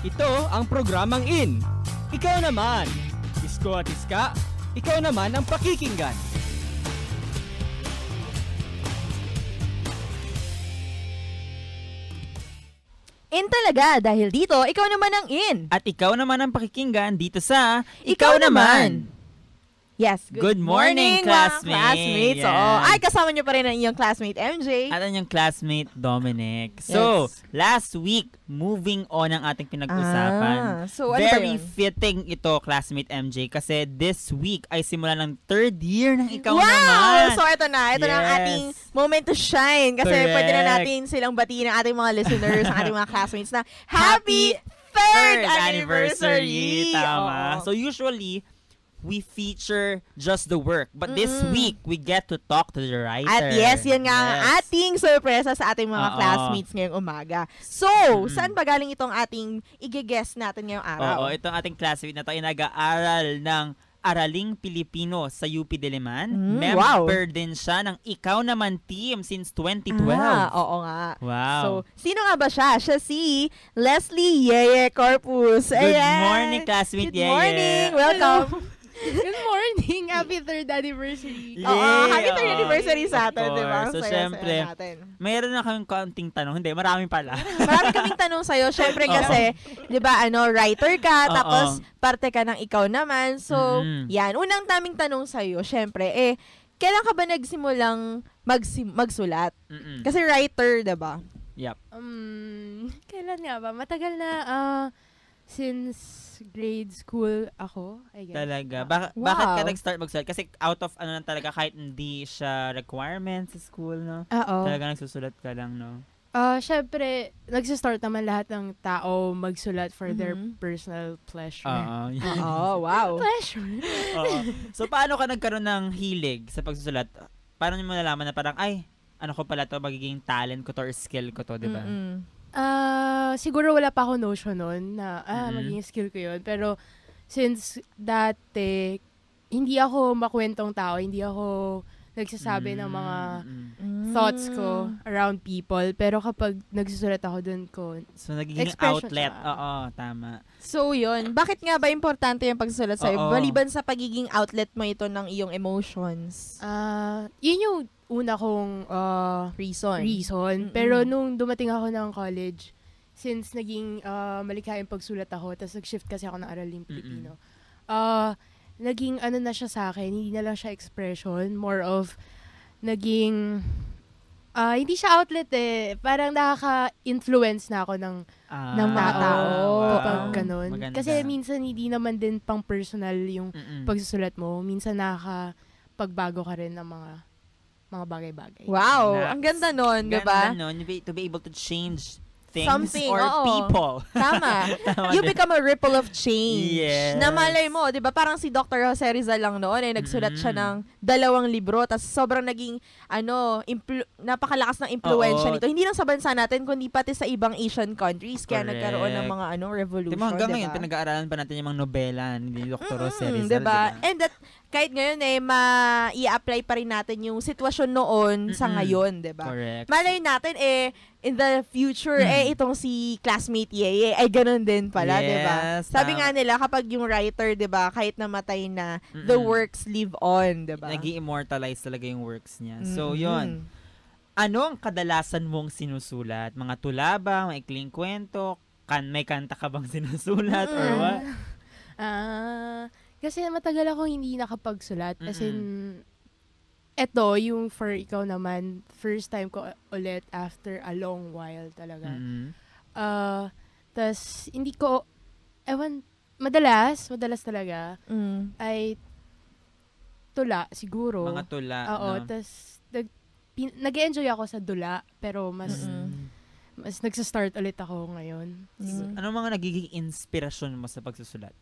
Ito ang programang In. Ikaw naman. Isko at Iska, ikaw naman ang pakikinggan. In talaga dahil dito, ikaw naman ang in. At ikaw naman ang pakikinggan dito sa Ikaw Naman. Yes, Good morning, classmates. Mga classmates. Yes. Oo. Ay, kasama niyo pa rin ang iyong classmate, MJ. At ang classmate, Dominic. So, last week, moving on ang ating pinag-usapan. So, ano ba Very yun? fitting ito, classmate MJ, kasi this week ay simula ng third year ng Ikaw Wow! Naman. So, ito na. Ito na ang Yes. ating moment to shine. Kasi Correct. pwede na natin silang batiin ng ating mga listeners, ang ating mga classmates na happy third anniversary! Tama. Oo. So, usually, we feature just the work. But this week, we get to talk to the writer. At yes, yan nga ang Yes. ating sorpresa sa ating mga Oo. classmates ngayong umaga. So, saan ba galing itong ating i-guess natin ngayong araw? Oo, itong ating classmate na to ay nag-aaral ng Araling Pilipino sa UP Diliman. Member din siya ng Ikaw Naman team since 2012. Oo nga. Wow. So, sino nga ba siya? Siya si Leslie Yeye Corpus. Good morning, classmate Good Yeye. morning. Welcome. Good morning! Happy third anniversary! Yeah. Oo, happy third anniversary sa atin, Of di ba? course. So, Saya-saya syempre, natin. mayroon na kaming kaunting tanong. Hindi, marami pala. Marami kaming tanong sa'yo. Syempre kasi, di ba, writer ka, Oo. tapos parte ka ng Ikaw Naman. So, Mm-mm. yan. Unang taming tanong sa'yo, syempre, kailan ka ba nagsimulang magsulat? Mm-mm. Kasi writer, di ba? Yep. Kailan nga ba? Matagal na, since grade school ako, I guess. Talaga. Wow. Bakit ka nag-start magsulat? Kasi out of ano lang talaga, kahit hindi siya requirements sa school, no? Oo. Talaga nagsusulat ka lang, no? Syempre, nagsistart naman lahat ng tao magsulat for their Mhm. personal pleasure. Oo. Oo, wow. Pleasure? Oo. So, paano ka nagkaroon ng hilig sa pagsusulat? Paano mo nalaman na parang, ay, ano ko pala to, magiging talent ko to or skill ko to, di ba? Mm-mm. Siguro wala pa ako notion nun na magiging skill ko yun. Pero since dati, hindi ako makwentong tao, hindi ako nagsasabi ng mga thoughts ko around people. Pero kapag nagsusulat ako dun ko, So, nagiging Expression outlet. siya. Oo, tama. So, yun. Bakit nga ba importante yung pagsusulat sa'yo? Oo. Maliban sa pagiging outlet mo ito ng iyong emotions. yun yung una kong Reason. reason. Mm-mm. Pero nung dumating ako ng college, since naging malikhaing pagsulat ako, tapos nag-shift kasi ako ng Araling Pilipino, naging ano na siya sa akin, hindi na lang siya expression, more of naging, hindi siya outlet parang nakaka-influence na ako ng mga tao. Kapag ganun. Maganda. Kasi minsan hindi naman din pang personal yung pagsusulat mo. Minsan nakakapagbago ka rin ng mga bagay-bagay. Wow, Nice. ang ganda nun, di ba? Ganda nun, to be able to change things Something, or oo. people. Tama. You become a ripple of change. Yes. Na malay mo, di ba? Parang si Dr. Jose Rizal lang noon, nagsulat siya ng 2 libro, tapos sobrang naging, napakalakas ng impluensya Oo. nito. Hindi lang sa bansa natin, kundi pati sa ibang Asian countries, kaya Correct. nagkaroon ng mga, revolution, Diba, hanggang di ngayon, ba? pinag-aaralan pa natin yung mga nobela ni Dr. Jose Rizal. Diba? And that, kahit ngayon i-apply pa rin natin yung sitwasyon noon sa ngayon, diba? Correct. Malay natin, in the future, itong si classmate Yeye, ay ganun din pala, Yes, diba? Sabi tama. nga nila, kapag yung writer, diba, kahit namatay na, the works live on, diba? Nag-i-immortalize talaga yung works niya. So, yun. Ano ang kadalasan mong sinusulat? Mga tula ba? Maikling kwento? May kanta ka bang sinusulat? Or what? Kasi matagal ako hindi nakapagsulat. As in, eto, yung for Ikaw Naman, first time ko ulit after a long while talaga. Tas, hindi ko, madalas talaga, ay tula, siguro. Mga tula. Oo, no? tas, nag-enjoy ako sa dula, pero mas nagsa-start ulit ako ngayon. Ano mga nagiging inspirasyon mo sa pagsusulat?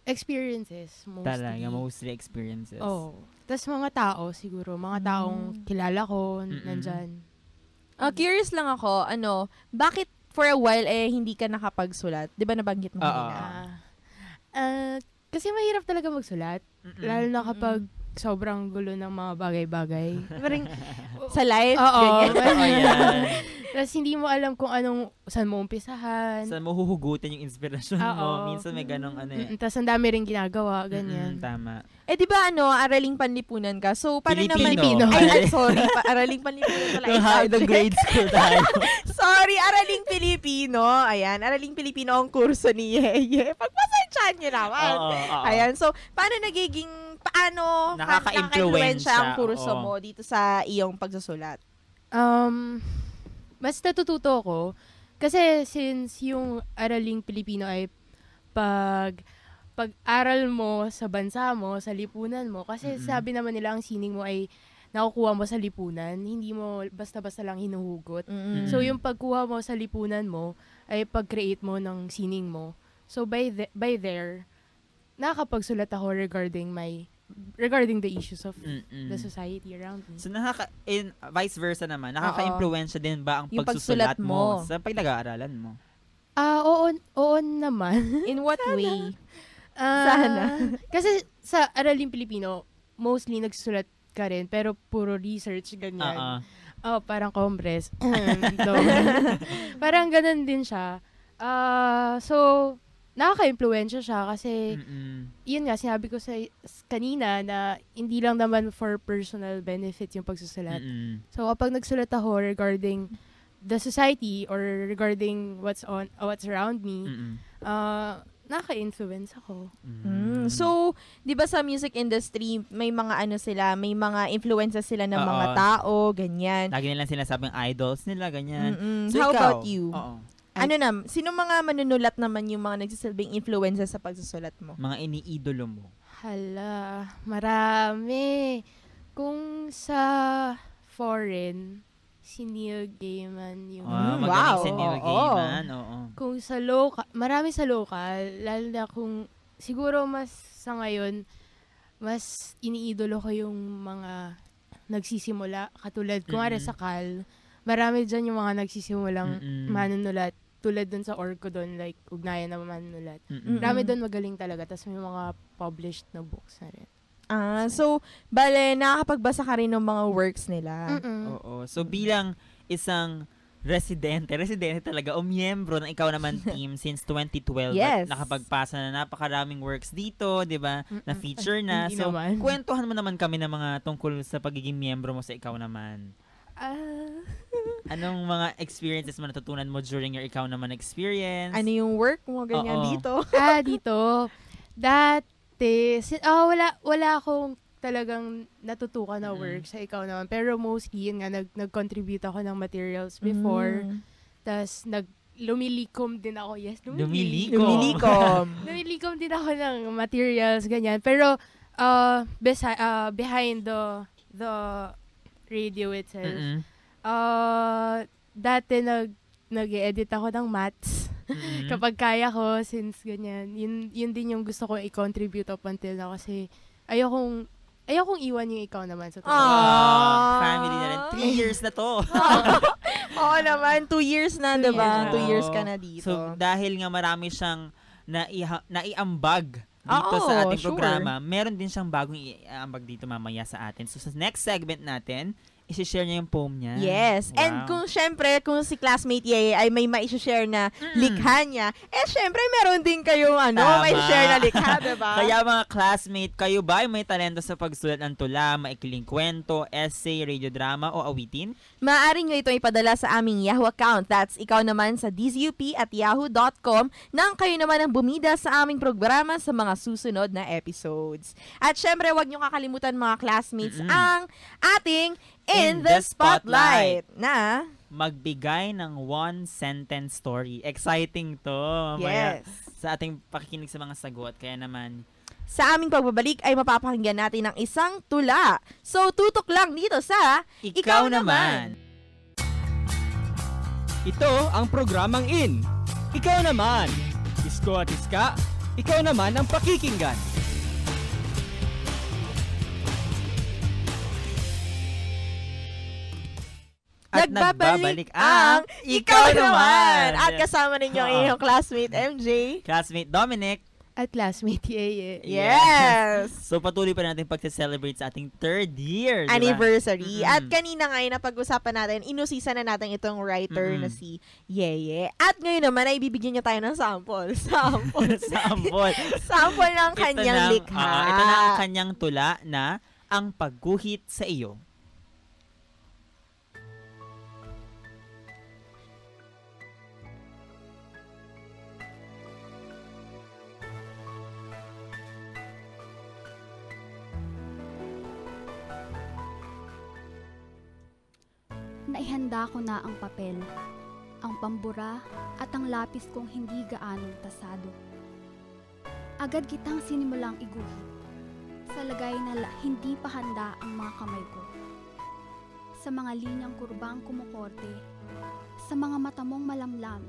Experiences, mostly. Talaga, mostly experiences. Oo. Tas mga tao, siguro. Mga taong kilala ko, nandyan. Curious lang ako, bakit for a while, hindi ka nakapagsulat? Di ba nabanggit mo kanina? Kasi mahirap talaga magsulat. Lalo na kapag sobrang gulo ng mga bagay-bagay. Parang, Sa life? oo. ganyan. Oo, yan. Tapos hindi mo alam kung saan mo umpisahan. Saan mo huhugutin yung inspirasyon mo. Minsan may ganong Tapos ang dami rin ginagawa, ganyan. Tama. Di ba araling panlipunan ka? So, paano Filipino. naman... Ay, sorry. Araling panlipunan pala. Yung grade school tayo. Sorry, Araling Pilipino. Ayan, Araling Pilipino ang kurso ni Yeye. Pagpasensyaan niyo naman. Oo. Ayan, so, paano nakaka-influensya ang kurso mo dito sa iyong pagsusulat? Mas natututo ko kasi since yung Araling Pilipino ay pag-aral mo sa bansa mo, sa lipunan mo, kasi sabi naman nila ang sining mo ay nakukuha mo sa lipunan, hindi mo basta-basta lang hinuhugot. So yung pagkuha mo sa lipunan mo ay pag-create mo ng sining mo. So by there, nakakapagsulat ako regarding the issues of the society around me. So vice versa naman, nakaka-influensya din ba ang yung pagsusulat mo sa pag-aaralan mo? Oo naman. In what way? Sana. Kasi sa Araling Pilipino, mostly nagsusulat ka rin, pero puro research, ganyan. Parang Congress. Parang ganun din siya. So, nakaka-influensya siya kasi yun nga, sinabi ko kanina na hindi lang naman for personal benefit yung pagsusulat. So, kapag nagsulat ako regarding the society or regarding what's around me, nakaka-influence ako. So, 'di ba sa music industry, may mga may mga influences sila ng mga tao, ganyan. Lagi nilang sinasabing idols nila, ganyan. So, how about you? Oo. Sino mga manunulat naman yung mga nagsisilbing influences sa pagsusulat mo? Mga iniidolo mo. Hala, marami. Kung sa foreign, si Neil Gaiman yung... magaling si Neil Gaiman, oo. Kung sa local, marami sa local, lalo na kung, siguro mas sa ngayon, mas iniidolo ko yung mga nagsisimula, katulad, kung sa Cal, marami dyan yung mga nagsisimulang manunulat, tulad dun sa Orco dun, like, ugnayan na manunulat. Marami dun magaling talaga, tapos may mga published na books na rin. So, bale, nakakapagbasa ka rin ng mga works nila. Oo. So, bilang isang residente talaga, o miyembro ng Ikaw Naman team since 2012, yes, at nakapagpasa na napakaraming works dito, di ba? Na-feature na. So, kwentuhan mo naman kami ng mga tungkol sa pagiging miyembro mo sa Ikaw Naman. Anong mga experiences mo natutunan mo during your Ikaw Naman experience? Ano yung work mo, ganyan dito? Dito. Dati, wala akong talagang natutukan na work sa Ikaw Naman. Pero mostly, yun nga, nag-contribute ako ng materials before. Tapos, lumilikom din ako. Yes, Lumilikom. Lumilikom din ako ng materials, ganyan. Pero, behind the radio itself, dati nag-edit ako ng maths. Kapag kaya ko, since ganyan, yun din yung gusto ko i-contribute up until na kasi ayokong iwan yung Ikaw Naman sa totoo. Family na rin. 3 years na to. Oo naman, 2 years na, diba? 2 years ka na dito. So, dahil nga marami siyang naiambag dito sa ating programa, meron din siyang bagong iambag dito mamaya sa atin. So, sa next segment natin, isi-share niya yung poem niya. Yes. Wow. And kung si classmate Yeye ay may ma-share na likha niya, syempre meron din kayong may share na likha, diba? Kaya mga classmate, kayo ba ay may talento sa pagsulat ng tula, maikling kwento, essay, radiodrama o awitin? Maaari nyo itong ipadala sa aming Yahoo account. That's Ikaw Naman sa dzup@yahoo.com nang kayo naman ang bumida sa aming programa sa mga susunod na episodes. At syempre, huwag nyo kakalimutan mga classmates ang ating In the Spotlight na magbigay ng 1-sentence story. Exciting to. Mamaya sa ating pakikinig sa mga sagot. Kaya naman, sa aming pagbabalik ay mapapakinggan natin ng isang tula. So, tutok lang dito sa Ikaw Naman. Ito ang programang In. Ikaw Naman. Isko at Iska, ikaw naman ang pakikinggan. At nagbabalik ang Ikaw Naman. At kasama ninyo ang iyong classmate MJ. Classmate Dominic. At classmate, yeah. Yes! So, patuloy pa natin pag-celebrate sa ating 3rd year, di ba? Anniversary. Mm-mm. At kanina nga ay napag-usapan natin, inusisa na natin itong writer na si Yeye. At ngayon naman ay bibigyan niya tayo ng sample. Sample. Sample ng kanyang likha. Ito na ang kanyang tula na Ang Pagguhit sa Iyo. Naihanda ko na ang papel, ang pambura at ang lapis kong hindi gaanong tasado. Agad kitang sinimulang iguhit, sa lagay na hindi pa handa ang mga kamay ko. Sa mga linyang kurbang kumukorte, sa mga mata mong malamlam,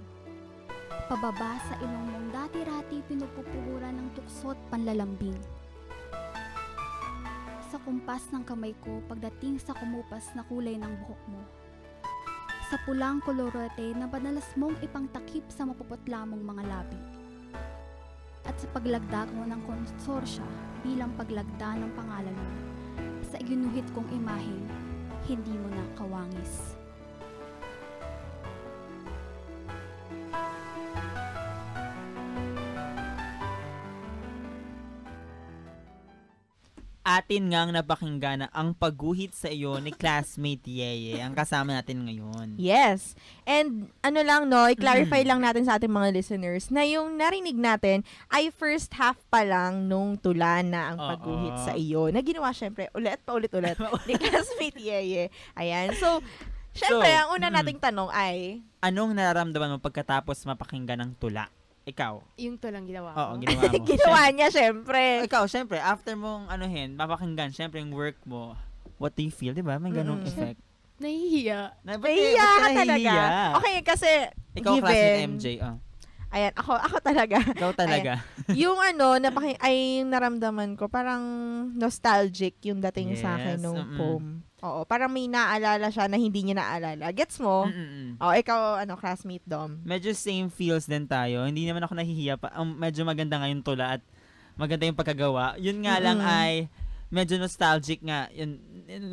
pababa sa ilong mong dati-rati pinupupuhuran ng tukso't panlalambing. Sa kumpas ng kamay ko pagdating sa kumupas na kulay ng buhok mo. Sa pulang kolorete na madalas mong ipangtakip sa mapuputla mong mga labi. At sa paglagda mo ng konsorsya bilang paglagda ng pangalan mo, sa iginuhit kong imaheng, hindi mo na kawangis. Atin ngang napakinggan na Ang Pagguhit sa Iyo ni classmate Yeye, ang kasama natin ngayon. Yes. And ano lang no, i-clarify lang natin sa ating mga listeners na yung narinig natin ay first half pa lang nung tula na Ang Pagguhit sa Iyo na ginawa syempre ulit pa ulit-ulit ni classmate Yeye. Ayan. So, syempre, ang una nating tanong ay, anong nararamdaman mo pagkatapos mapakinggan ng tula? Ikaw? Yung to lang ginawa ko. Oo, ginawa mo. ginawa niya syempre. Ikaw, syempre, after mong mapakinggan, syempre yung work mo, what do you feel, di ba? May ganong effect. Nahihiya. Nahihiya ka talaga. Okay, kasi ikaw, given. classmate MJ, Ayan, ako talaga. Ikaw talaga. Yung ay naramdaman ko, parang nostalgic yung dating sa akin nung poem. Oo, parang may naalala siya na hindi niya naalala. Gets mo? Oo, ikaw, classmate Dom. Medyo same feels din tayo. Hindi naman ako nahihiya pa. Medyo maganda nga yung tula at maganda yung pagkagawa. Yun nga lang ay medyo nostalgic nga.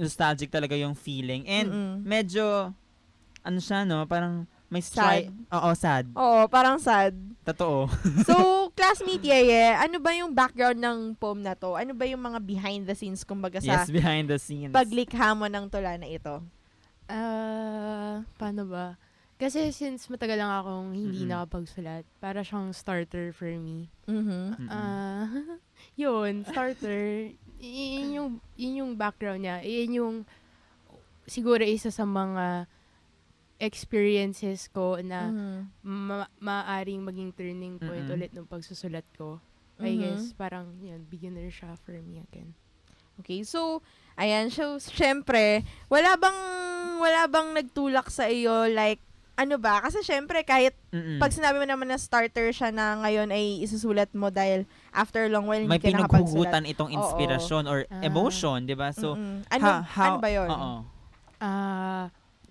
Nostalgic talaga yung feeling. And medyo, parang may sad. Oo, sad. Oo, parang sad. Totoo. So, classmate Yeye, ano ba yung background ng poem na to? Ano ba yung mga behind the scenes, kumbaga sa behind the scenes. paglikha mo ng tula na ito? Paano ba? Kasi since matagal lang akong hindi nakapagsulat, para siyang starter for me. Yun, starter. Yun yung background niya. Yun yung siguro isa sa mga experiences ko na maaaring maging turning point ulit ng pagsusulat ko. I guess, parang, beginner siya for me again. Okay, so, ayan, so, syempre, wala bang nagtulak sa iyo, like, ano ba? Kasi syempre, kahit pag sinabi mo naman na starter siya na ngayon ay isusulat mo dahil after long while may hindi ka nakapagsulat. pinaghugutan itong inspirasyon or emotion, di ba? So, ano ba yun?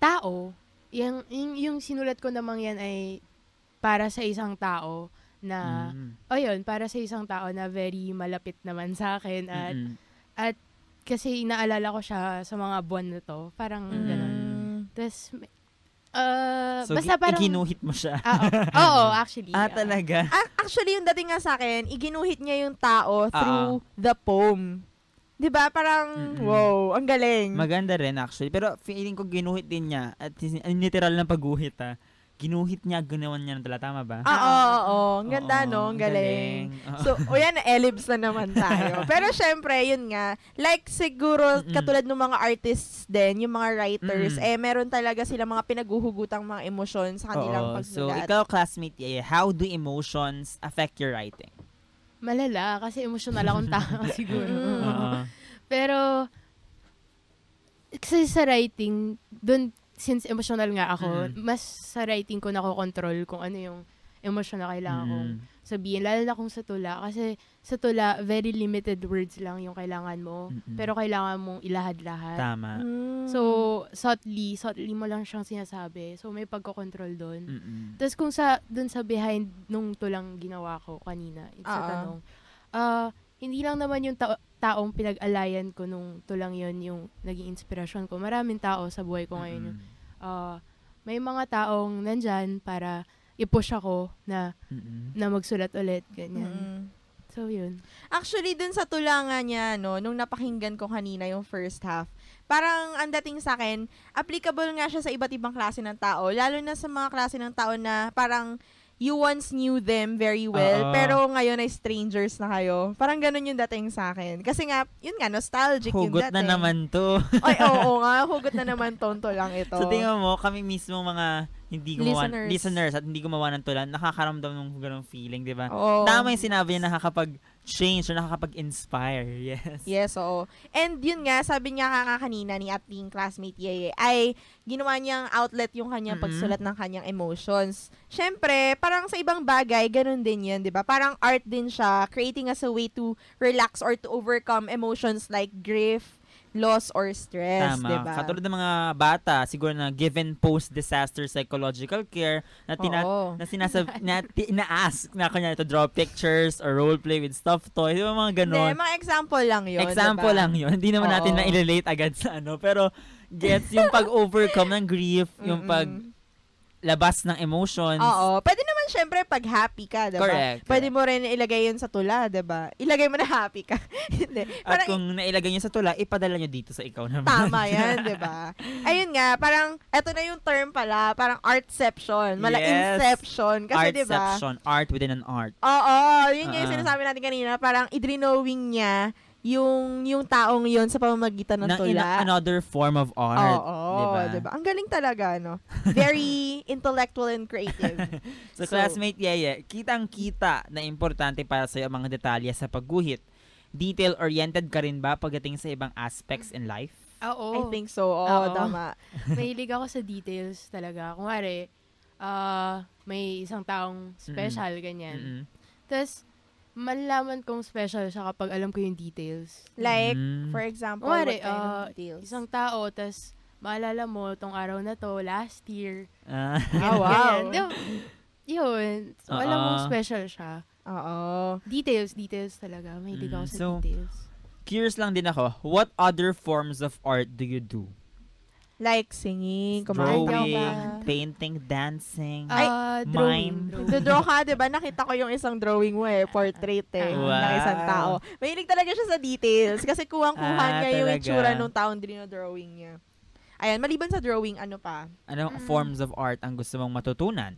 Tao. Yung sinulat ko namang yan ay para sa isang tao na, para sa isang tao na very malapit naman sa akin at kasi inaalala ko siya sa mga buwan na to. Parang gano'n. Tapos, so, basta parang iginuhit mo siya. Oo, actually. Talaga? Actually, yung dating nga sa akin, iginuhit niya yung tao through the poem. Diba? Parang, wow, ang galing. Maganda rin actually. Pero feeling ko ginuhit din niya. At literal na pagguhit Ginuhit niya, ginawan niya ng tala. Tama ba? Oo. Ang ganda, no? Ang galing. So, yan, ellipse na naman tayo. Pero syempre, yun nga, like siguro, katulad ng mga artists din, yung mga writers, meron talaga sila mga pinaghuhugutang mga emosyon sa kanilang pagsulat. So, ikaw, classmate, how do emotions affect your writing? Malala, kasi emotional akong tao siguro. Pero, kasi sa writing, dun, since emotional nga ako, mas sa writing ko nakokontrol kung ano yung emosyon na kailangan kong sabihin. Lalo na kung sa tula. Kasi sa tula, very limited words lang yung kailangan mo. Pero kailangan mong ilahad-lahad. Tama. So, subtly mo lang siyang sinasabi. So, may pagkocontrol doon. Tapos kung dun sa behind nung tulang ginawa ko kanina, it's a tanong, hindi lang naman yung taong pinag-alayan ko nung tulang yon yung naging inspirasyon ko. Maraming tao sa buhay ko ngayon. May mga taong nandyan para i-push ako na magsulat ulit. Ganyan. So, yun. Actually, dun sa tulangan niya, no, nung napakinggan ko kanina yung first half, parang ang dating sa akin, applicable nga siya sa iba't ibang klase ng tao. Lalo na sa mga klase ng tao na parang you once knew them very well, pero ngayon ay strangers na kayo. Parang ganun yung dating sa akin. Kasi nga, yun nga, nostalgic hugot yung dating. na naman to. Ay, oo nga, hugot na naman tonto lang ito. So, tingnan mo, kami mismo mga hindi gumawa, listeners at hindi gumawa ng tulan, nakakaramdam ng ganung feeling, di ba? Oo. Tama yung sinabi niya, nakakapag-change or nakakapag-inspire. Yes. Yes, oo. And yun nga, sabi niya kanina ni ating classmate Yeye, ay ginawa niyang outlet yung kanyang pagsulat ng kanyang emotions. Siyempre, parang sa ibang bagay, ganun din yun, di ba? Parang art din siya, creating as a way to relax or to overcome emotions like grief, loss, or stress, Tama. diba? Katulad ng mga bata, siguro na given post-disaster psychological care, na ina-ask na kanya to draw pictures or role play with stuffed toys, di ba mga ganon? Hindi, mga example lang yun, Example diba? lang yun. Hindi naman natin na-relate agad sa pero gets yung pag-overcome ng grief, yung labas ng emotions. Oo. Pwede naman syempre pag happy ka, diba? Correct. Pwede mo rin ilagay yun sa tula, diba? Ilagay mo na happy ka. Hindi. At kung nailagay nyo sa tula, ipadala nyo dito sa ikaw naman. Tama yan, diba? Ayun nga, parang, eto na yung term pala, parang artception. Inception. Kasi diba? Artception. Art within an art. Oo. Yun yung sinasabi natin kanina. Parang idrinowing niya yung taong yun sa pamamagitan ng tula. Another form of art. Oo, diba? Ang galing talaga, no? Very intellectual and creative. So, classmate Yeye, kitang-kita na importante para sa'yo ang mga detalye sa pagguhit. Detail-oriented ka rin ba pagdating sa ibang aspects in life? I Oo. think so. Oo, tama. Mahilig ako sa details talaga. Kung may isang taong special, ganyan. Tapos, malalaman kong special siya kapag alam ko yung details. Like, for example, what kind of details? Isang tao, tas maalala mo, tong araw na to, last year. Wow. Yun. So, alam mong special siya. Oo. Details talaga. Mahilig ako sa details. Curious lang din ako, what other forms of art do you do? Like singing, drawing, painting, dancing, drawing. Nagdo-draw ka, diba? Nakita ko yung isang drawing mo portrait ng isang tao. Mahilig talaga siya sa details kasi kuwang-kuha niya yung itsura ng taong dinodrawing niya. Ayan, maliban sa drawing, ano pa? Anong forms of art ang gusto mong matutunan?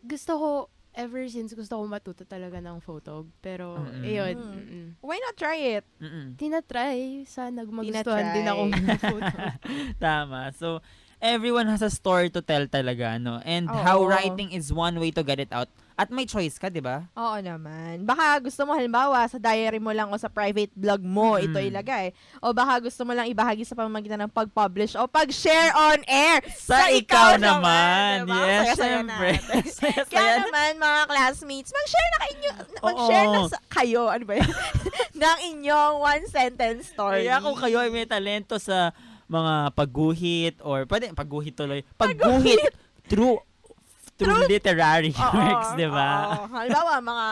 Gusto ko, ever since gusto ko matuto talaga ng photog. Pero, ayun. Why not try it? Tinatry. Sana magustuhan din ako ng photo. Tama. So, everyone has a story to tell talaga, no? And how writing is one way to get it out. At may choice ka, di ba? Oo naman. Baka gusto mo, halimbawa, sa diary mo lang o sa private blog mo, ito ilagay. O baka gusto mo lang ibahagi sa pamamagitan ng pag-publish o pag-share on air sa ikaw naman. Diba? Yes, Saya-saya syempre. Kaya naman, mga classmates, mag-share na kayo, ano ba yun? ng inyong one-sentence story. Kaya kung kayo ay may talento sa mga pagguhit or pwede, pagguhit through literary works, di ba? Halimbawa, mga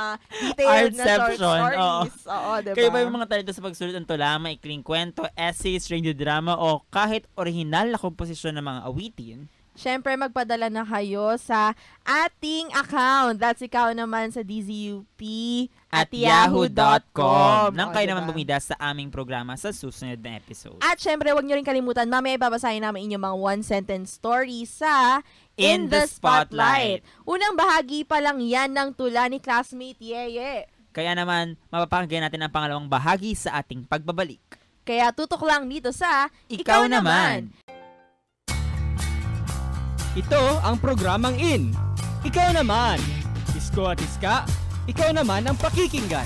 detailed na short stories. Oo, diba? Kayo ba yung mga talento sa pagsulat ng tula, maikling kwento, essays, radio drama, o kahit original na komposisyon ng mga awitin? Siyempre, magpadala na kayo sa ating account. That's ikaw naman sa DZUP at yahoo.com nang kayo naman bumida sa aming programa sa susunod na episode. At syempre, huwag nyo rin kalimutan, mamaya babasahin namin inyong mga one-sentence story sa In the Spotlight. Unang bahagi pa lang yan ng tula ni classmate Yeye. Kaya naman, mapapakinggan natin ang pangalawang bahagi sa ating pagbabalik. Kaya tutok lang dito sa Ikaw Naman. Ito ang programang In. Ikaw naman. Isko at Iska, ikaw naman ang pakikinggan.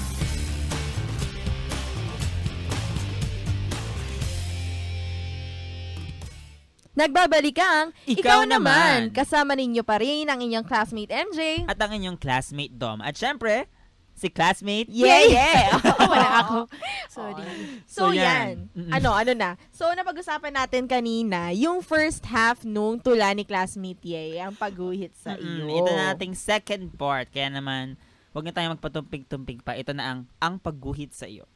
Nagbabalik ang Ikaw Naman. Kasama ninyo pa rin ang inyong classmate MJ. At ang inyong classmate Dom. At syempre, si classmate Yeah! Wala ako. Sorry. So, So, yan. yan. Ano na. So, napag-usapan natin kanina, yung first half nung tula ni classmate Ye, ang pagguhit sa iyo. Ito na ating second part. Kaya naman, huwag na tayong magpatumpig-tumpig pa. Ito na ang pagguhit sa iyo.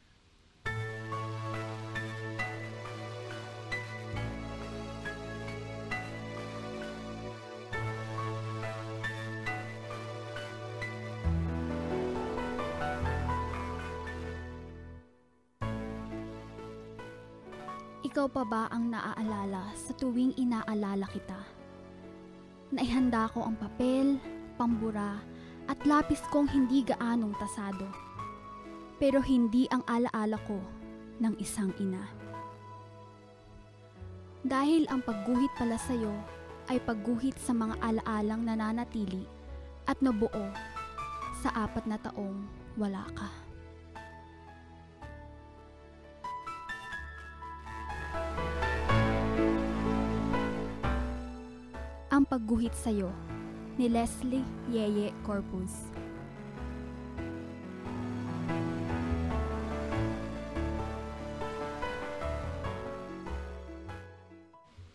Ikaw pa ba ang naaalala sa tuwing inaalala kita? Naihanda ko ang papel, pambura, at lapis kong hindi gaanong tasado. Pero hindi ang alaala ko ng isang ina. Dahil ang pagguhit pala sa'yo ay pagguhit sa mga alaalang nananatili at nabuo sa 4 na taong wala ka. Ang pagguhit sa'yo ni Leslie Yeye Corpus.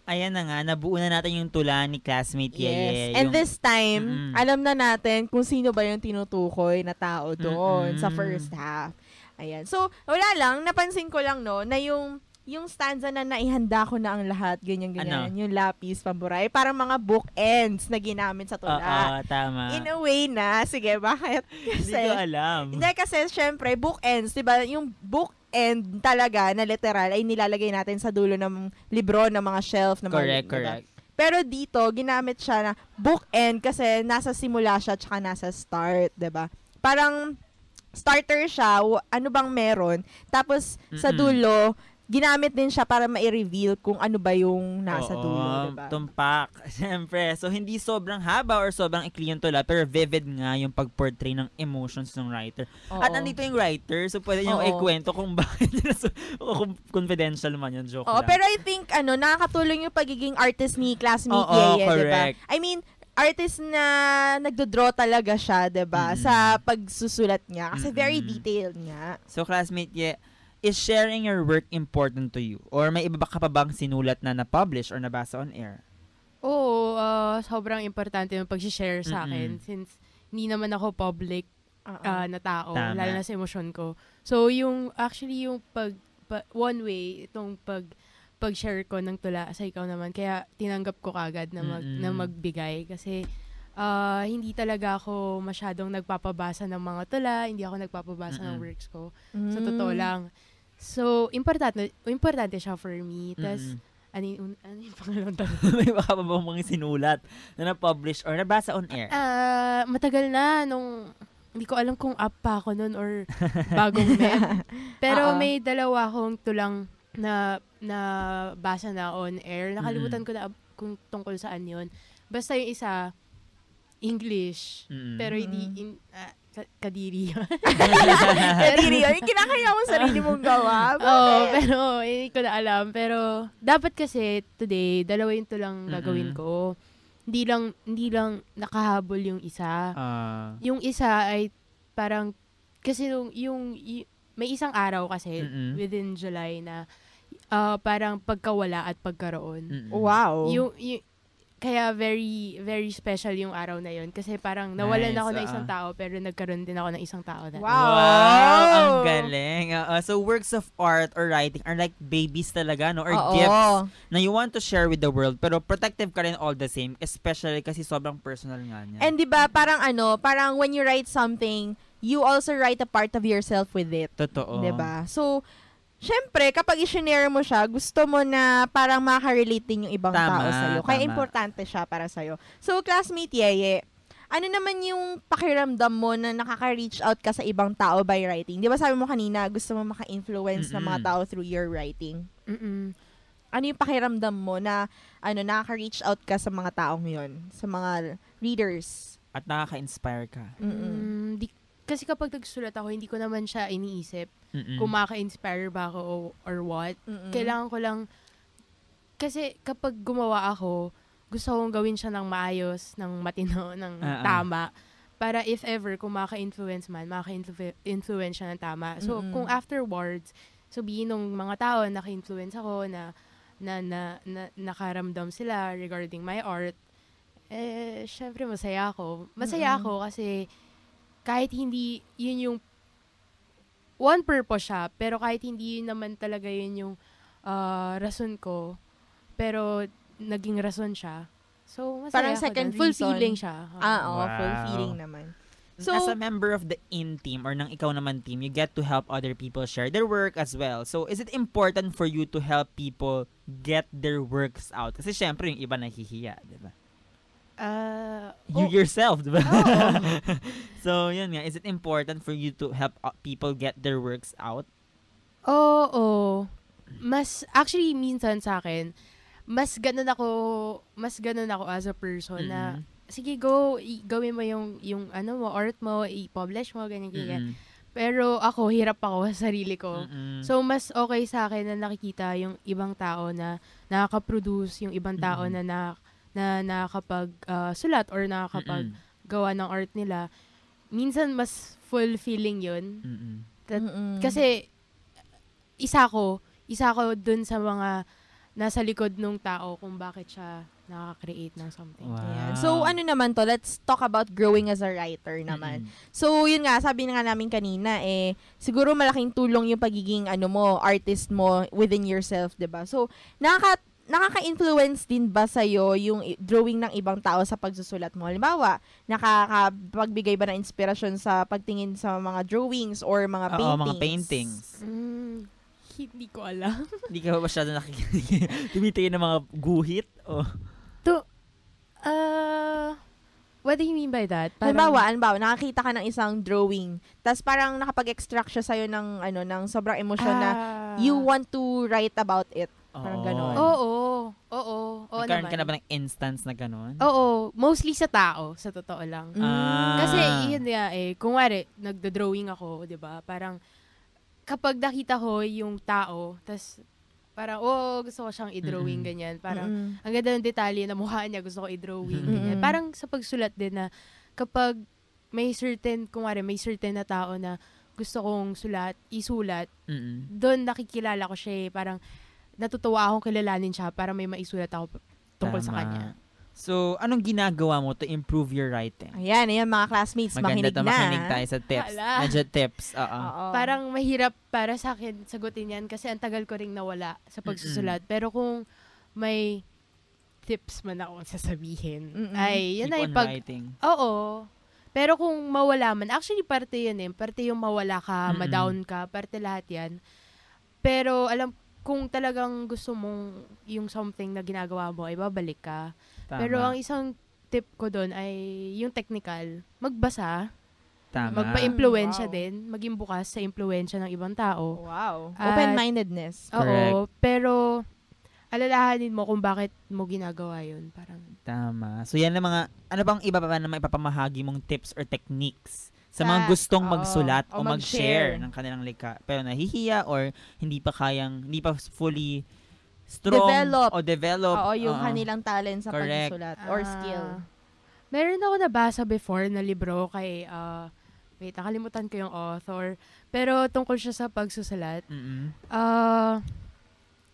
Ayan na nga, nabuo na natin yung tula ni classmate Yeye. And Yung- this time, Mm-mm. alam na natin kung sino ba yung tinutukoy na tao doon sa Mm-mm. first half. Ayan. So, wala lang, napansin ko lang, no, na yung stanza na naihanda ko na ang lahat, ganyan-ganyan, yung lapis, pamburay, parang mga bookends na ginamit sa tula. Oo, tama. In a way na, sige, bakit? Hindi ko alam. Hindi kasi, syempre, bookends, diba, yung bookend talaga, na literal, ay nilalagay natin sa dulo ng libro, ng mga shelf, ng mga, Correct. Pero dito, ginamit siya na bookend kasi nasa simula siya tsaka nasa start, 'di ba? Parang starter siya, ano bang meron, tapos sa Mm-mm. dulo, ginamit din siya para ma-reveal kung ano ba yung nasa Oo, dulo, 'di ba? tumpak. Siyempre. So, hindi sobrang haba or sobrang ikli yung tula, pero vivid nga yung pag-portray ng emotions ng writer. Oo. At nandito yung writer, so pwede nyo Oo. ikwento kung bakit nila kung confidential man yung joke Oo, lang. pero I think nakakatulong yung pagiging artist ni classmate Oo, Yeye, 'di ba? correct. I mean, artist na nagdo-draw talaga siya, 'di ba? Mm-mm. Sa pagsusulat niya kasi very Mm-mm. detailed nga. So, classmate, is sharing your work important to you? Or may iba ka pa bang sinulat na na-publish or nabasa on air? Oo, sobrang importante yung pag-share sa akin since hindi naman ako public na tao, Tama. lalo na sa emosyon ko. So, yung one way, itong pag-share ko ng tula sa Ikaw Naman, kaya tinanggap ko kagad na, na magbigay kasi hindi talaga ako masyadong nagpapabasa ng mga tula, hindi ako nagpapabasa ng works ko. Sa totoo lang. So, importante siya for me. Tapos, ano yung pangalawang tanong? May baka pa bang mga sinulat na na-publish or nabasa on air? Matagal na hindi ko alam kung up pa ako nun or bagong mem. Pero may dalawa akong tulang na basa na on air. Nakalimutan ko na kung tungkol saan yun. Basta yung isa, English. Pero hindi, kadiri yun. Kadiri yun. Kinakaya mo sarili mong gawa. Pero hindi ko na alam. Pero dapat kasi today, dalawa yung tulang gagawin ko. Hindi lang nakahabol yung isa. Yung isa ay parang, kasi may isang araw kasi within July na parang pagkawala at pagkaroon. Wow. Kaya very, very special yung araw na yun. Kasi parang nawalan Nice, ako ng isang tao, pero nagkaroon din ako ng isang tao. Wow! Ang galing. So, works of art or writing are like babies talaga, no? Or gifts na you want to share with the world, pero protective ka rin all the same, especially kasi sobrang personal nga niya. And 'di ba parang parang when you write something, you also write a part of yourself with it. Totoo. 'Di ba? So, syempre, kapag i-share mo siya, gusto mo na parang maka-relate din yung ibang tao sa'yo. Kaya importante siya para sa'yo. So, classmate Yeye, ano naman yung pakiramdam mo na nakaka-reach out ka sa ibang tao by writing? Di ba sabi mo kanina, gusto mo maka-influence ng mga tao through your writing? Ano yung pakiramdam mo na nakaka-reach out ka sa mga taong yon, sa mga readers? At nakaka-inspire ka. Kasi kapag nagsulat ako, hindi ko naman siya iniisip kung maka-inspire ba ako or what. Kailangan ko lang kasi kapag gumawa ako, gusto kong gawin siya ng maayos, ng matino, ng tama. Para if ever, kung maka-influence man, maka-influence siya ng tama. So, kung afterwards, sabihin ng mga tao, naka-influence ako, na nakaramdam sila regarding my art, syempre masaya ako. Masaya ako kasi kahit hindi yun yung one purpose siya, pero kahit hindi yun naman talaga yun yung rason ko, pero naging rason siya. So, masaya Parang ako second dun. reason. Fulfilling siya. Oo, Wow. fulfilling naman. So, as a member of the in team or ng ikaw naman team, you get to help other people share their work as well. So, is it important for you to help people get their works out? Kasi syempre, yung iba nahihiya, di ba? You yourself, di ba? So, yun nga. Is it important for you to help people get their works out? Oo. Actually, minsan sa akin, mas ganun ako as a person na, sige, gawin mo yung ano mo, art mo, i-publish mo, ganyan. Pero ako, hirap ako sa sarili ko. So, mas okay sa akin na nakikita yung ibang tao na nakaka-produce, yung ibang tao na nakakapag sulat or nakakapag gawa ng art nila. Minsan, mas fulfilling yun. Kasi, isa ko dun sa mga nasa likod nung tao kung bakit siya nakaka-create ng something. Wow. Ayan. So, ano naman to, let's talk about growing as a writer naman. So, yun nga, sabi nga namin kanina, siguro malaking tulong yung pagiging, artist mo within yourself, 'di ba? So, nakaka-influence din ba sa'yo yung drawing ng ibang tao sa pagsusulat mo? Halimbawa, nakakapagbigay ba ng inspirasyon sa pagtingin sa mga drawings or mga paintings? Mga paintings. Hindi ko alam. Hindi ka ba masyado tumitingin ng mga guhit? What do you mean by that? Halimbawa, nakakita ka ng isang drawing, tas parang nakapag-extract siya sa'yo ng sobrang emosyon na you want to write about it. Parang gano'n. Oo Nagkaroon naman. ka na ba ng instance na gano'n? Oo. Mostly sa tao, sa totoo lang. Kasi, yun nga kung wari, nagdo-drawing ako, di ba? Parang, kapag nakita ko yung tao, tas parang, gusto ko siyang i-drawing, ganyan. Parang, ang ganda ng detalye na mukha niya, gusto ko i-drawing, ganyan. Parang sa pagsulat din na, kapag may certain na tao na gusto kong isulat, doon nakikilala ko siya parang, natutuwa akong kilalanin siya para may maisulat ako tungkol sa kanya. So, anong ginagawa mo to improve your writing? Ayan, mga classmates, makinig na. Makinig tayo sa tips. Medyo tips, Oo. Parang mahirap para sa akin sagutin yan kasi ang tagal ko ring nawala sa pagsusulat. Pero kung may tips man ako sasabihin, ay, yan Keep ay on writing. Oo. Pero kung mawala man, actually parte yan parte yung mawala ka, ma-down ka, parte lahat yan. Pero kung talagang gusto mong yung something na ginagawa mo, ay babalik ka. Tama. Pero ang isang tip ko doon ay yung technical, magbasa, Tama. magpa-impluwensya din, maging bukas sa impluwensya ng ibang tao. Wow. At- Open-mindedness. Oo, pero alalahanin mo kung bakit mo ginagawa yun. Parang, Tama. So, yan ang mga, ano bang iba pa na maipapamahagi mong tips or techniques sa mga gustong magsulat o mag-share ng kanilang likha, pero nahihiya or hindi pa fully strong develop. Oo, yung kanilang talent sa Correct. pagsusulat or skill. Meron ako nabasa before na libro kay, wait, nakalimutan ko yung author, pero tungkol siya sa pagsusulat.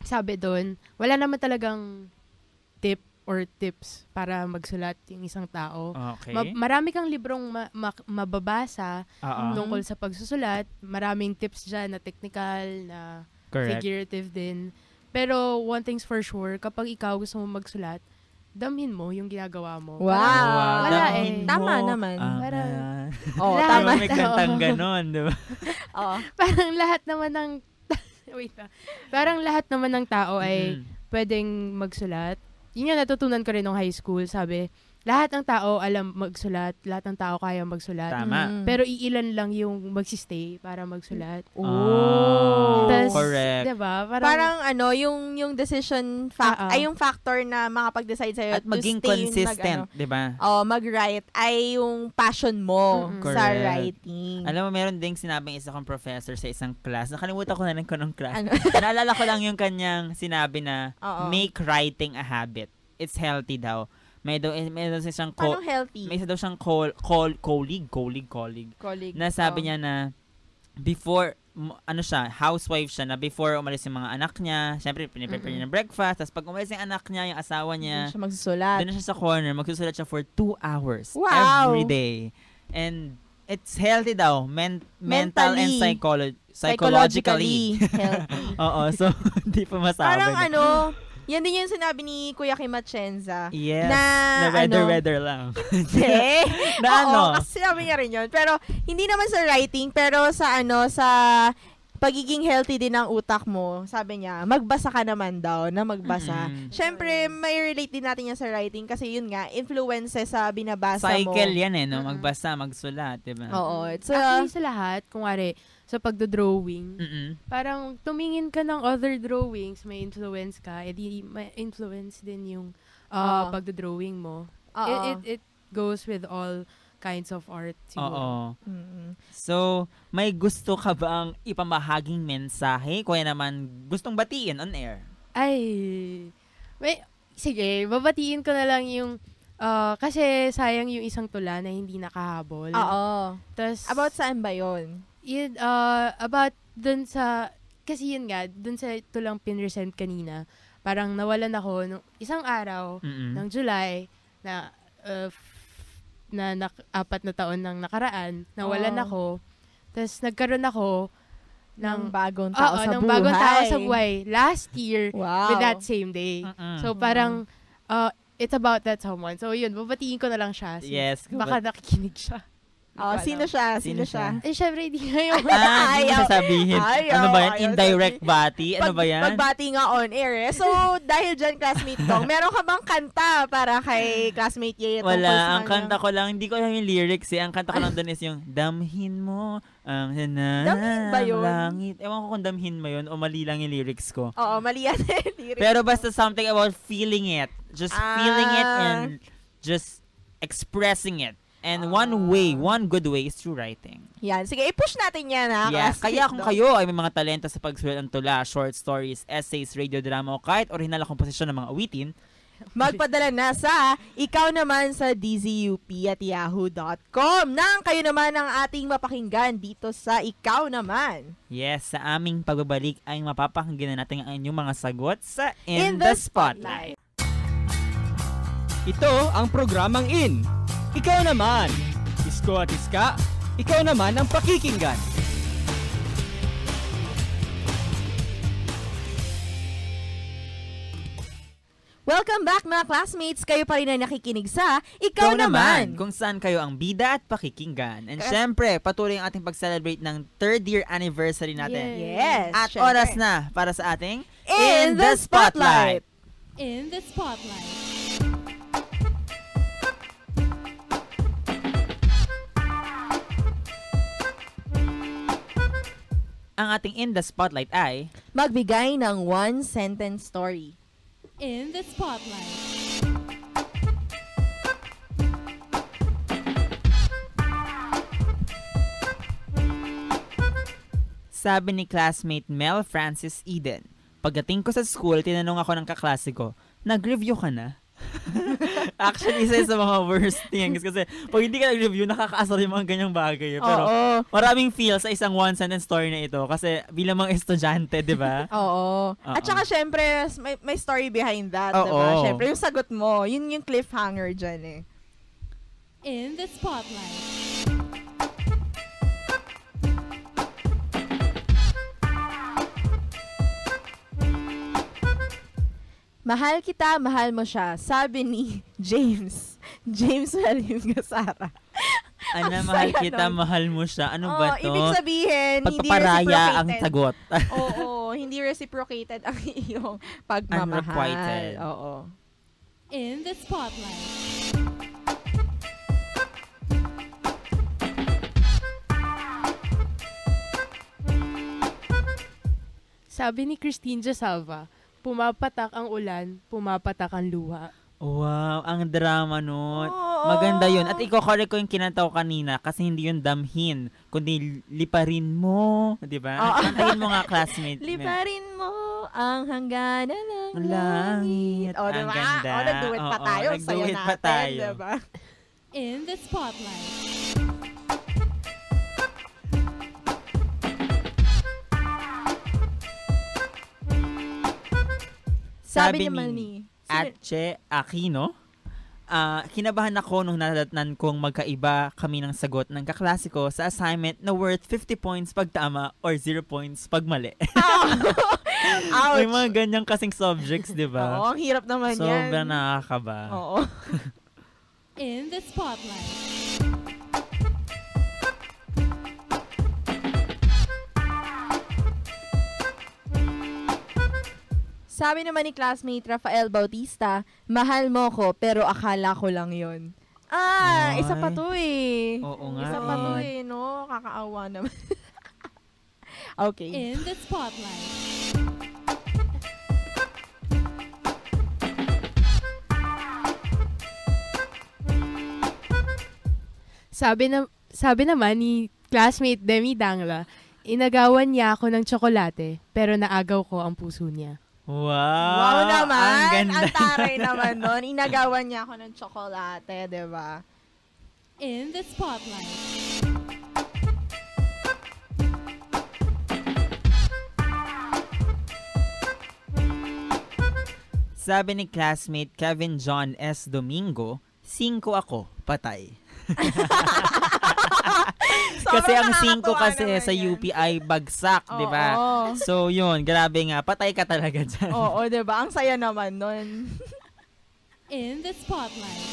Sabi doon, wala naman talagang tip or tips para magsulat yung isang tao. Okay. Marami kang librong mababasa tungkol sa pagsusulat. Maraming tips dyan na technical, na Correct. figurative din. Pero one thing's for sure, kapag ikaw gusto mo magsulat, damhin mo yung ginagawa mo. Wow. Wala Damhin Tama mo. naman. Parang- Oo, Lahat. tama. May kantang ganon, di ba? Oo. Parang lahat naman ng wait na. Parang lahat naman ng tao ay pwedeng magsulat. Yun yung natutunan ko rin nung high school. Sabi, lahat ng tao alam magsulat, lahat ng tao kaya magsulat. Tama. Pero iilan lang yung magsistay para magsulat. Oh, Tas, correct. Diba? Parang yung decision ay yung factor na makapag-decide sa'yo At maging to stay consistent, di ba? mag-write ay yung passion mo sa Correct. writing. Alam mo, meron ding sinabing isa kong professor sa isang class. Nakalimutan ko na rin ko ng class. Ano? Naalala ko lang yung kanyang sinabi na Oo. make writing a habit. It's healthy daw. May daw siyang Paano healthy? may isa daw siyang colleague na sabi niya na before housewife siya na before umalis yung mga anak niya, syempre piniprepare niya ng breakfast, tapos pag umalis yung anak niya, yung asawa niya, siya magsusulat. doon na siya sa corner, magsusulat siya for 2 hours Wow! every day. And it's healthy daw, mental and psychologically. healthy. Oo, so hindi pa masabi. Parang yan din yung sinabi ni Kuya Kim Atienza. Yes, na weather lang. Na ano? kasi sinabi niya rin yun. Pero, hindi naman sa writing, pero sa sa pagiging healthy din ng utak mo, sabi niya, magbasa ka naman daw, na magbasa. Siyempre, may relate din natin yan sa writing kasi yun nga, influences sa binabasa mo. Cycle yan no? Magbasa, magsulat, diba? Oo. It's Actually, sa lahat, kunwari, sa pagdodrawing, parang tumingin ka ng other drawings, may influence ka, edi may influence din yung pagdodrawing mo. It goes with all kinds of art. Siguro. Oo. So, may gusto ka bang ipamahaging mensahe? Kaya naman, gustong batiin on air? Sige, babatiin ko na lang yung, kasi sayang yung isang tula na hindi nakahabol. Oo. Tas, About saan ba yun? About dun sa, kasi yun nga, dun sa tulang pinresent kanina, parang nawalan ako nung isang araw ng July na 4 na taon nang nakaraan, nawalan ako. Tapos nagkaroon ako ng bagong tao sa buhay. bagong tao sa buhay last year Wow. with that same day. So parang it's about that someone. So yun, babatiin ko na lang siya. Yes. Baka nakikinig siya. Sino siya? Syempre, hindi ngayon. Hindi mo sasabihin. Ano ba yan? Indirect bati? Ano ba yan? Pagbati nga on air So, dahil dyan, classmate Tong, meron ka bang kanta para kay classmate Ye? Wala. Ang kanta ko lang, hindi ko alam yung lyrics Ang kanta ko lang doon is yung, damhin mo ang Damhin ba yun? langit. Ewan ko kung damhin mo yun o mali lang yung lyrics ko. Oo, mali yan lyrics. Pero basta something about feeling it. Just feeling it and just expressing it. And one good way is through writing. Yan. Sige, i-push natin yan, ha? Yes. classmate Kaya kung Tong. kayo ay may mga talento sa pagsulat ng tula, short stories, essays, radio drama, o kahit original na komposisyon ng mga awitin, magpadala na sa ikaw naman sa dzup@yahoo.com nang kayo naman ang ating mapakinggan dito sa Ikaw Naman. yes, sa aming pagbabalik ay mapapakinggan na natin ang inyong mga sagot sa In the Spotlight. Ito ang programang In. Ikaw naman. Isko at Iska, ikaw naman ang pakikinggan. Welcome back mga classmates. Kayo pa rin na nakikinig sa Ikaw Naman. Kung saan kayo ang bida at pakikinggan. And syempre, patuloy ang ating pag-celebrate ng 3rd year anniversary natin. Yes. At syempre. oras na para sa ating In the Spotlight. In the Spotlight. Ang ating In the Spotlight ay Magbigay ng one-sentence story. In the Spotlight. sabi ni classmate Mel Francis Eden. Pagdating ko sa school, tinanong ako ng kaklase ko, nag-review ka na? Actually, isa sa mga worst things. Kasi pag hindi ka nag-review, nakakaasar yung mga ganyang bagay. Pero maraming feel sa isang one-sentence story na ito. Kasi bilang mga estudyante, di ba? Oo. At saka syempre, may story behind that, di ba? Syempre, yung sagot mo, yun yung cliffhanger dyan eh. In the Spotlight. Mahal kita, mahal mo siya. Sabi ni James William Gasara. Ana, mahal kita, mahal mo siya. Ano ba to? Ibig sabihin, hindi pagpaparaya reciprocated. ang sagot. Oo, hindi reciprocated ang iyong pagmamahal. Unrequited. Oo. In the Spotlight. Sabi ni Christine Jasalva, pumapatak ang ulan, pumapatak ang luha. Wow, ang drama nun. Oo. Maganda yun. At i-correct ko yung kinanta ko kanina kasi hindi yun damhin, kundi liparin mo. Di ba? Oo. Kantahin mo nga, classmate. Liparin mo ang hangganan ng Ang langit. langit. O, Ang diba? ganda. O, nag-duet pa Oo, tayo. Saya nag-duet pa natin, tayo. diba? In the spotlight. Sabi naman ni ni Atche Aquino, kinabahan ako nung nadatnan kong magkaiba kami ng sagot ng kaklase ko sa assignment na worth 50 points pag tama or 0 points pag mali. Ouch! May mga ganyang kasing subjects, di Oo, ba? ang hirap naman yan. Sobrang nakakaba. Oo. In the spotlight. Sabi naman ni classmate Rafael Bautista, mahal mo ko pero akala ko lang yon. Ay. Isa pa to eh. Oo nga. Isa pa to eh, no? Kakaawa naman. Okay. In the spotlight. Sabi naman ni classmate Demi Dangla, inagawan niya ako ng tsokolate, pero naagaw ko ang puso niya. Wow! Wow naman! Ang ganda. Ang taray naman nun. Inagawan niya ako ng tsokolate, diba? In the spotlight. Sabi ni classmate Kevin John S. Domingo, 5 ako, patay. Kasi ang 5 kasi sa UP ay bagsak, di ba? Oo. So yun, grabe nga, patay ka talaga dyan. Oo, diba? Ang saya naman nun. In the spotlight.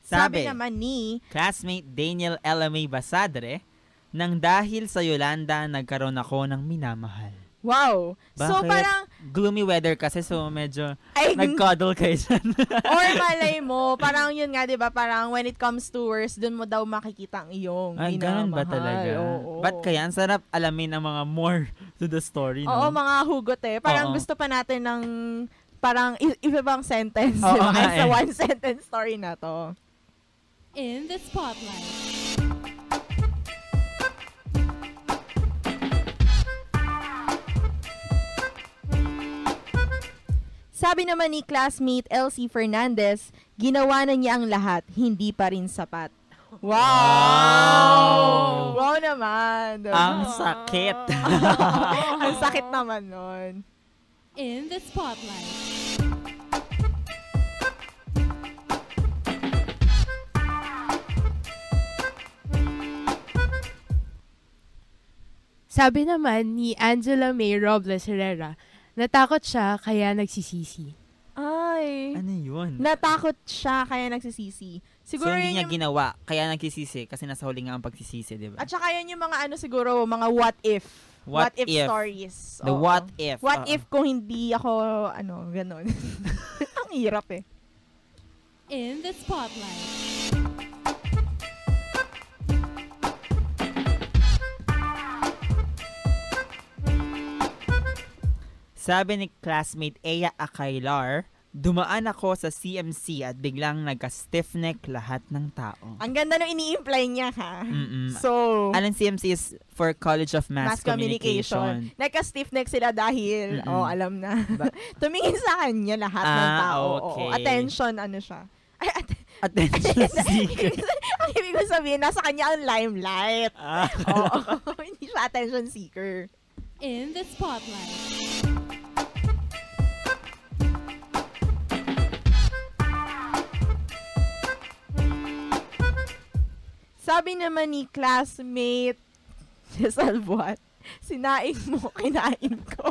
Sabi naman ni classmate Daniel Elamay Basadre, nang dahil sa Yolanda, nagkaroon ako ng minamahal. wow. So Bakit? parang, Gloomy weather kasi, so medyo ay, nag-cuddle kayo dyan. or malay mo, parang yun nga, di ba? Parang when it comes to words, dun mo daw makikita ang iyong Ay, ganun ba minamahal. talaga? Oo. Ba't kaya? Ang sarap alamin ang mga more to the story, no? Oo, mga hugot eh. Parang Oo. gusto pa natin ng parang ibang sentence, Oo diba? nga Sa eh. one sentence story na to. In the spotlight. Sabi naman ni classmate Elsie Fernandez, ginawa na niya ang lahat, hindi pa rin sapat. Wow! Wow naman. Diba? Ang sakit. Ang sakit naman nun. In the spotlight. Sabi naman ni Angela May Robles Herrera, natakot siya kaya nagsisisi. Ay. Ano yun? Natakot siya kaya nagsisisi. So, Siguro hindi yun niya yung, ginawa, kaya nagsisisi kasi nasa huli nga ang pagsisisi, di ba? at saka yun yung mga ano siguro, mga what if. What if. stories. The Oo. what if. What Oo. if kung hindi ako, ano, ganon. Ang hirap eh. In the spotlight. Sabi ni classmate Aya Akailar, dumaan ako sa CMC at biglang nagka-stiff neck lahat ng tao. Ang ganda nung ini-imply niya, ha? Mm-mm. So, Anong CMC is for College of Mass, Communication. Nagka-stiff neck sila dahil, Mm-mm. alam na. Tumingin sa kanya lahat ng Ah, tao. okay. Oo, attention, ano siya. Ay, Attention seeker. ang ibig ko sabihin, nasa kanya ang limelight. Ah, Oo, hindi siya attention seeker. In the spotlight. Sabi naman ni classmate Cesar Buat, sinaing mo, kinain ko.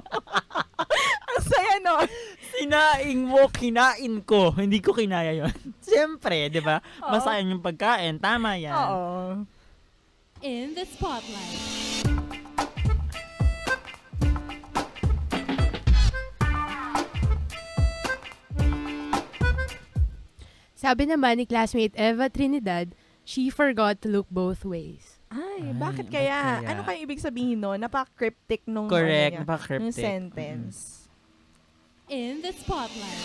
Ang saya nun. sinaing mo, kinain ko. Hindi ko kinaya yon. Siyempre, di ba? Oo. Masayang yung pagkain. Tama yan. Oo. In the spotlight. Sabi naman ni classmate Eva Trinidad, she forgot to look both ways. Ay, Ay, bakit ba't kaya? kaya? Ano kaya ibig sabihin no? Napaka-cryptic nung Correct, nung napaka-cryptic. sentence. In the spotlight.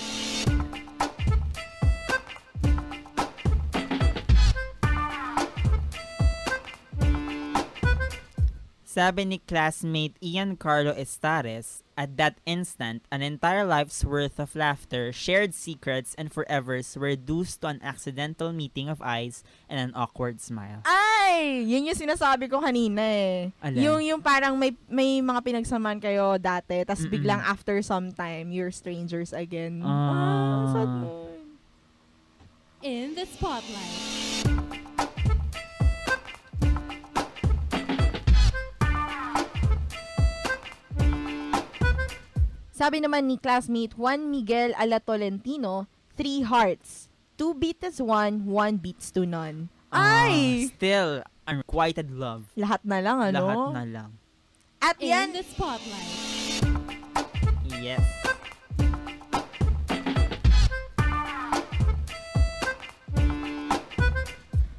Sabi ni classmate Ian Carlo Estares, at that instant, an entire life's worth of laughter, shared secrets, and forevers were reduced to an accidental meeting of eyes and an awkward smile. Ay! Yun yung sinasabi ko kanina eh. Alin? Yung parang may mga pinagsaman kayo dati, tas Mm-mm. biglang after some time, you're strangers again. Ah. Sad nun. In the spotlight. Sabi naman ni classmate Juan Miguel Alatolentino, 3 hearts. 2 beat as 1, 1 beats to none. Ay! Still, unrequited love. Lahat na lang, ano? Lahat na lang. At In yan, the spotlight. Yes.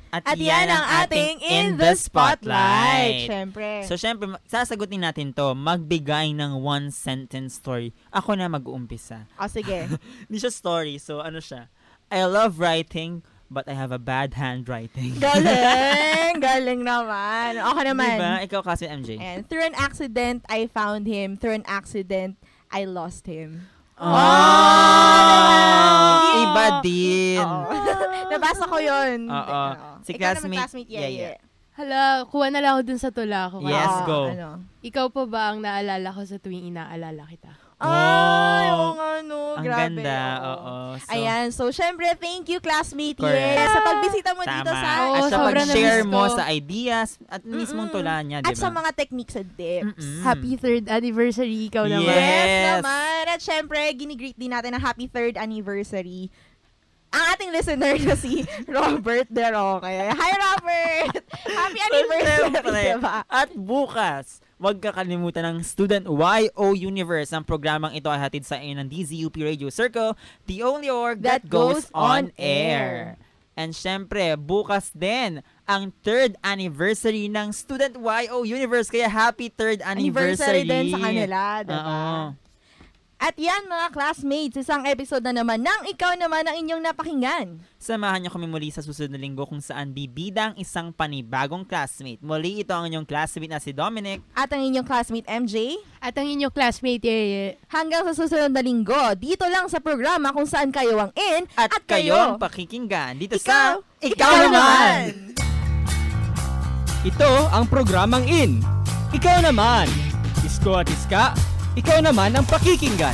at yan ang ating In the Spotlight. Siyempre. So, syempre, sasagutin natin to. Magbigay ng one-sentence story. Ako na mag-uumpisa. O, sige. Hindi siya story. So, ano siya? I love writing, but I have a bad handwriting. Galing! Galing naman. Ako naman. Diba? Ikaw kasi, MJ. And through an accident, I found him. Through an accident, I lost him. Oh! Hindi- Iba din. Oo. Nabasa ko yun. Oo. Si Ikaw naman, classmate. Yeah. Hala, kuha na lang ako dun sa tula ko. Yes, Oo, go. Ano? Ikaw pa ba ang naalala ko sa tuwing inaalala kita? Ay, Wow. oo nga, no. Ang Grabe. ganda. Oo. So, Ayan. So, syempre, thank you, classmate. Correct. Yes, sa pagbisita mo dito Tama. sa... Oo, At sa sobrang pag-share na-miss mo ko. sa ideas at mismong tula niya, di ba? At sa mga techniques and tips. Mm-mm. Happy 3rd anniversary, ikaw naman. Yes. Yes naman. At syempre, ginigreet din natin ang happy 3rd anniversary ang ating listener na si Robert De Roque. Hi, Robert! Happy anniversary, Siyempre. diba? At bukas, huwag kakalimutan ng Student YO Universe. Ang programang ito ay hatid sa inyo ng DZUP Radio Circle, the only org that goes on air. And syempre, bukas din ang 3rd anniversary ng Student YO Universe. Kaya happy 3rd anniversary. Din sa kanila, diba? Oo. At yan, mga classmates, isang episode na naman ng Ikaw Naman ang inyong napakinggan. Samahan niyo kami muli sa susunod na linggo kung saan bibida ang isang panibagong classmate. Muli ito ang inyong classmate na si Dominic. At ang inyong classmate, MJ. At ang inyong classmate, Yeye. Hanggang sa susunod na linggo, dito lang sa programa kung saan kayo ang in At kayo ang pakikinggan dito sa Ikaw Naman! Ito ang programang In. Ikaw naman. Isko at Iska, ikaw naman ang pakikinggan.